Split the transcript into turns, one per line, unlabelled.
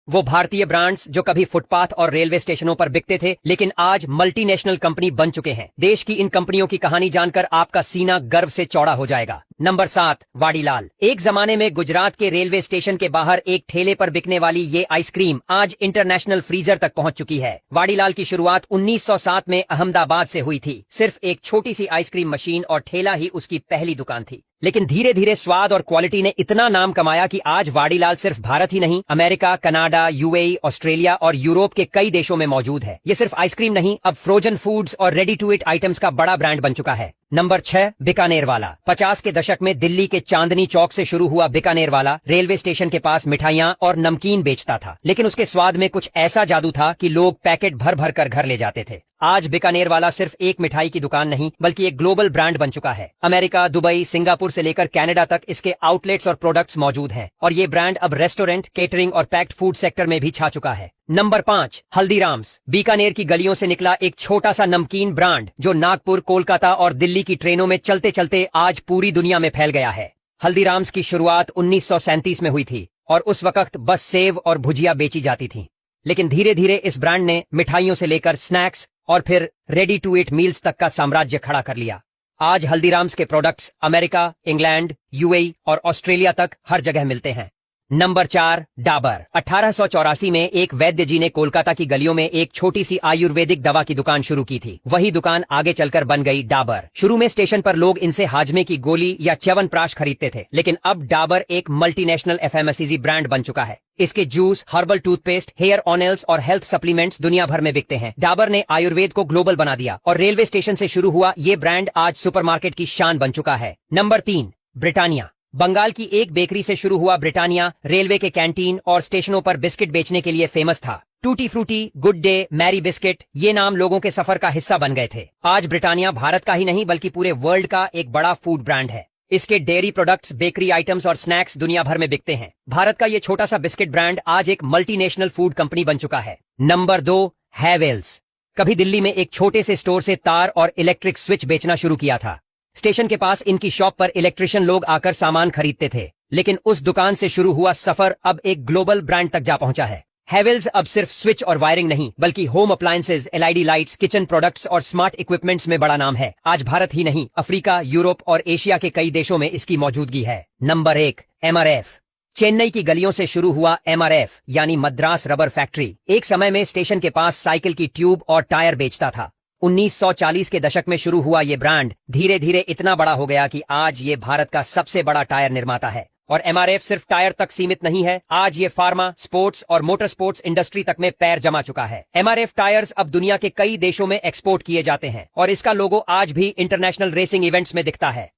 वो भारतीय ब्रांड्स जो कभी फुटपाथ और रेलवे स्टेशनों पर बिकते थे लेकिन आज मल्टीनेशनल कंपनी बन चुके हैं। देश की इन कंपनियों की कहानी जानकर आपका सीना गर्व से चौड़ा हो जाएगा। नंबर 7, वाडीलाल। एक जमाने में गुजरात के रेलवे स्टेशन के बाहर एक ठेले पर बिकने वाली ये आइसक्रीम आज इंटरनेशनल फ्रीजर तक पहुंच चुकी है। वाडीलाल की शुरुआत 1907 में अहमदाबाद से हुई थी। सिर्फ एक छोटी सी आइसक्रीम मशीन और ठेला ही उसकी पहली दुकान थी, लेकिन धीरे धीरे स्वाद और क्वालिटी ने इतना नाम कमाया कि आज वाडीलाल सिर्फ भारत ही नहीं, अमेरिका, कनाडा, यूएई, ऑस्ट्रेलिया और यूरोप के कई देशों में मौजूद है। ये सिर्फ आइसक्रीम नहीं, अब फ्रोजन फूड्स और रेडी टू ईट आइटम्स का बड़ा ब्रांड बन चुका है। नंबर 6, बीकानेर वाला। 50 के दशक में दिल्ली के चांदनी चौक से शुरू हुआ बीकानेर वाला रेलवे स्टेशन के पास मिठाइयां और नमकीन बेचता था, लेकिन उसके स्वाद में कुछ ऐसा जादू था कि लोग पैकेट भर भर कर घर ले जाते थे। आज बीकानेर वाला सिर्फ एक मिठाई की दुकान नहीं बल्कि एक ग्लोबल ब्रांड बन चुका है। अमेरिका, दुबई, सिंगापुर से लेकर कनाडा तक इसके आउटलेट्स और प्रोडक्ट्स मौजूद हैं और ये ब्रांड अब रेस्टोरेंट, केटरिंग और पैक्ड फूड सेक्टर में भी छा चुका है। नंबर 5, हल्दीराम्स। बीकानेर की गलियों से निकला एक छोटा सा नमकीन ब्रांड जो नागपुर, कोलकाता और दिल्ली की ट्रेनों में चलते चलते आज पूरी दुनिया में फैल गया है। हल्दीराम्स की शुरुआत 1937 में हुई थी और उस वक्त बस सेव और भुजिया बेची जाती थी, लेकिन धीरे धीरे इस ब्रांड ने मिठाइयों से लेकर स्नैक्स और फिर रेडी टू ईट मील्स तक का साम्राज्य खड़ा कर लिया। आज हल्दीराम्स के प्रोडक्ट्स अमेरिका, इंग्लैंड, यूएई और ऑस्ट्रेलिया तक हर जगह मिलते हैं। नंबर 4, डाबर। 1884 में एक वैद्य जी ने कोलकाता की गलियों में एक छोटी सी आयुर्वेदिक दवा की दुकान शुरू की थी। वही दुकान आगे चलकर बन गई डाबर। शुरू में स्टेशन पर लोग इनसे हाजमे की गोली या च्यवनप्राश खरीदते थे, लेकिन अब डाबर एक मल्टीनेशनल एफएमसीजी ब्रांड बन चुका है। इसके juice, herbal toothpaste, hair oils और हेल्थ सप्लीमेंट्स दुनिया भर में बिकते हैं। डाबर ने आयुर्वेद को ग्लोबल बना दिया और रेलवे स्टेशन से शुरू हुआ ये ब्रांड आज सुपरमार्केट की शान बन चुका है। Number 3, Britannia. बंगाल की एक बेकरी से शुरू हुआ ब्रिटानिया रेलवे के कैंटीन और स्टेशनों पर बिस्किट बेचने के लिए फेमस था। Tutti frutti, Good Day, Marie biscuit, ये नाम लोगों के सफर का हिस्सा बन गए थे। आज ब्रिटानिया भारत का ही नहीं बल्कि पूरे वर्ल्ड का एक बड़ा फूड ब्रांड है। इसके डेयरी प्रोडक्ट्स, बेकरी आइटम्स और स्नैक्स दुनिया भर में बिकते हैं। भारत का ये छोटा सा बिस्किट ब्रांड आज एक मल्टीनेशनल फूड कंपनी बन चुका है। नंबर 2, हैवेल्स। कभी दिल्ली में एक छोटे से स्टोर से तार और इलेक्ट्रिक स्विच बेचना शुरू किया था। स्टेशन के पास इनकी शॉप पर इलेक्ट्रिशियन लोग आकर सामान खरीदते थे, लेकिन उस दुकान से शुरू हुआ सफर अब एक ग्लोबल ब्रांड तक जा पहुंचा है। हैवेल्स अब सिर्फ स्विच और वायरिंग नहीं बल्कि home appliances, LED lights, kitchen products और स्मार्ट इक्विपमेंट्स में बड़ा नाम है। आज भारत ही नहीं, अफ्रीका, यूरोप और एशिया के कई देशों में इसकी मौजूदगी है। Number 1, MRF. चेन्नई की गलियों से शुरू हुआ एमआरएफ यानी मद्रास रबर फैक्ट्री एक समय में स्टेशन के पास साइकिल की ट्यूब और टायर बेचता था। 1940 के दशक में शुरू हुआ ये ब्रांड धीरे धीरे इतना बड़ा हो गया कि आज ये भारत का सबसे बड़ा टायर निर्माता है। और एमआरएफ सिर्फ टायर तक सीमित नहीं है, आज ये फार्मा, स्पोर्ट्स और मोटर स्पोर्ट्स इंडस्ट्री तक में पैर जमा चुका है। एमआरएफ टायर्स अब दुनिया के कई देशों में एक्सपोर्ट किए जाते हैं और इसका लोगो आज भी इंटरनेशनल रेसिंग इवेंट्स में दिखता है।